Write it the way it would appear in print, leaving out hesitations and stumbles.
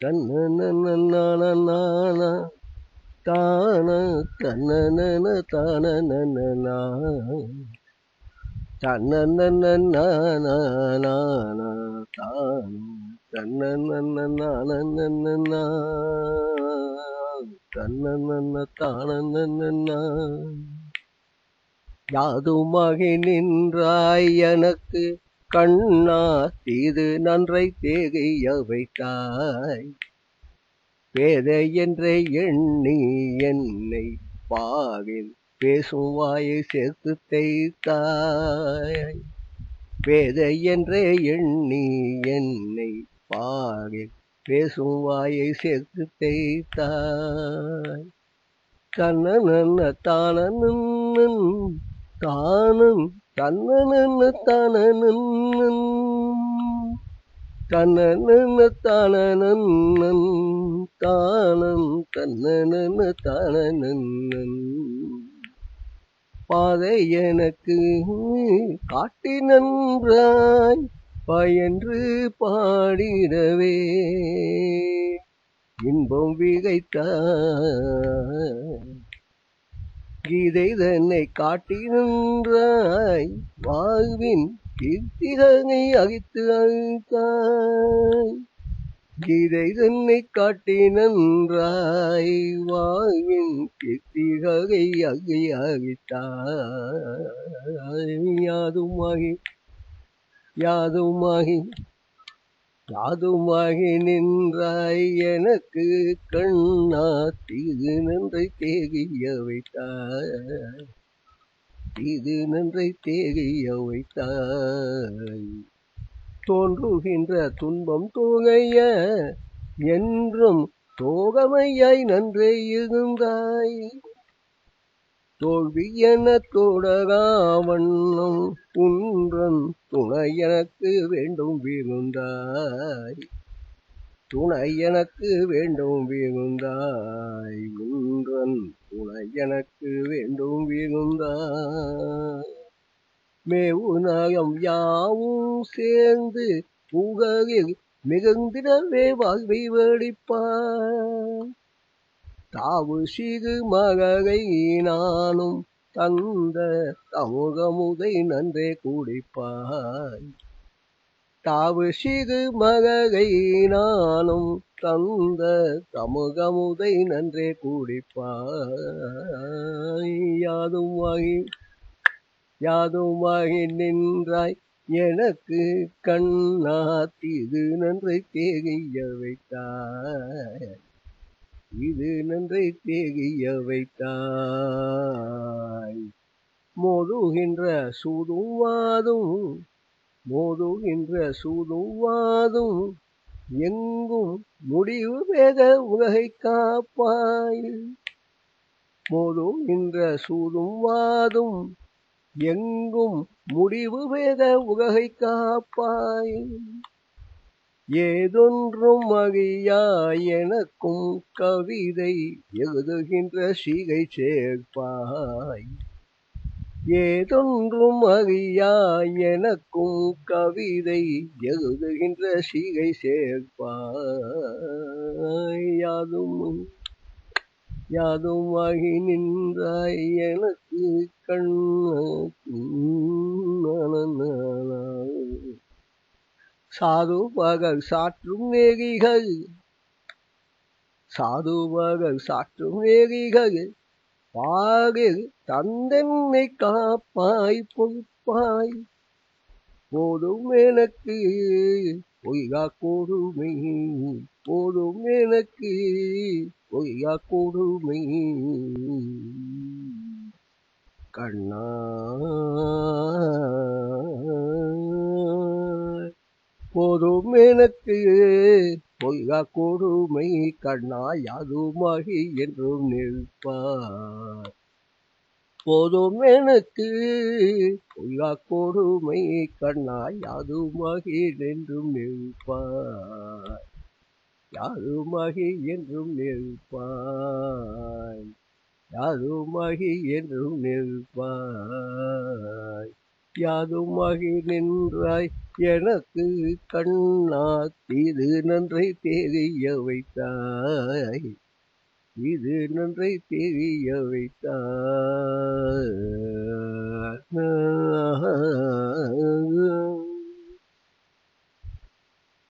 தன்னனனனனனனா தான தன்னனன தானனனனா தன்னனனனனனனா தான தன்னனனனனனனா தன்னனன தானனனனா யாதுமாகி நின்றாய் எனக்கு கண்ணா தீது நன்றை தேகைய வைத்தாய் பேதை என்றே எண்ணி என்னை பாகில் பேசும் வாயை சேர்த்து தேய்த்தாய் பேதை என்றே எண்ணி என்னை பாகில் பேசும் வாயை சேர்த்து தேய்த்தாய் தன்னன தானனன் தானம் தன்னன தானனன் தன்னன தானனன் தானம் தன்னன தானனன் பாதை எனக்கு காட்டி நன்றாய் பயன்று பாடிடவே இன்பம் விகைத்தாய் கீதை தன்னை காட்டி நின்றாய் வாழ்வின் கீர்த்திகனை அகித்து அழித்தாய் கீதை தன்னை காட்டி நன்றாய் வாழ்வின் கீர்த்திகை அகி அழித்தாய் யாதுமாகி யாதுமாகி யாதுமாகி நின்றாய் எனக்கு கண்ணா தீது நன்றை தேகிய வைத்தாய் தீது நன்றை தேகிய வைத்தாய் தோன்றுகின்ற துன்பம் தோகைய என்றும் தோகமையாய் நன்றே இருந்தாய் தோல்வி என தோடகா வண்ணம் குன்றன் துணை எனக்கு வேண்டும் விருந்தாய் துணை எனக்கு வேண்டும் விருந்தாய் குன்றன் துணை எனக்கு வேண்டும் விருந்தாய் மேவு நாயம் யாவும் சேர்ந்து புகழில் மிகுந்திடவே வாழ்வை வெடிப்பாய் தாவு சிறு மகை நானும் தந்த தமுகமுதை நன்றே குடிப்பாய் தாவு சிறு மகை நானும் தந்த தமுகமுதை நன்றே குடிப்பாய் யாதுமாகி நின்றாய் எனக்கு கண்ணா தீது நன்றை தேகிய வைத்தாய் இது நன்றை தேகிய வைத்தாய் மோதுகின்ற சூதுவாதும் எங்கும் முடிவு வேத உலகை காப்பாய் மோதுகின்ற சூதுவாதும் எங்கும் முடிவு வேத உலகை காப்பாய் ஏதொன்றும் அறியாய் எனக்கும் கவிதை எழுதுகின்ற சீகை சேர்ப்பாய் ஏதொன்றும் அறியாய் எனக்கும் கவிதை எழுதுகின்ற சீகை சேர்ப்பாய் யாதுமாகி நின்றாய் எனக்கு கண்ண சாது பகல் சாற்றும் நேரிகள் பாகில் தந்தென்னை காப்பாய் பொய்ப்பாய் போதும் எனக்கு பொய்யா கொடுமை போதும் எனக்கு பொய்யா கொடுமை கண்ணா போதும் எனக்கு பொய்யா கொடுமை கண்ணா யாதுமாகி என்றும் நிற்பார் போதும் எனக்கு பொய்யா கொடுமை கண்ணா யாதுமாகி என்றும் நிற்பார் யாதுமாகி என்றும் நிற்பாய் யாதுமாகி என்றும் நிற்பாய் யாதுமாகி நின்றாய் எனக்கு கண்ணா இது நன்றை தெரிய வைத்தாய் இது நன்றை தெரிய வைத்தாய்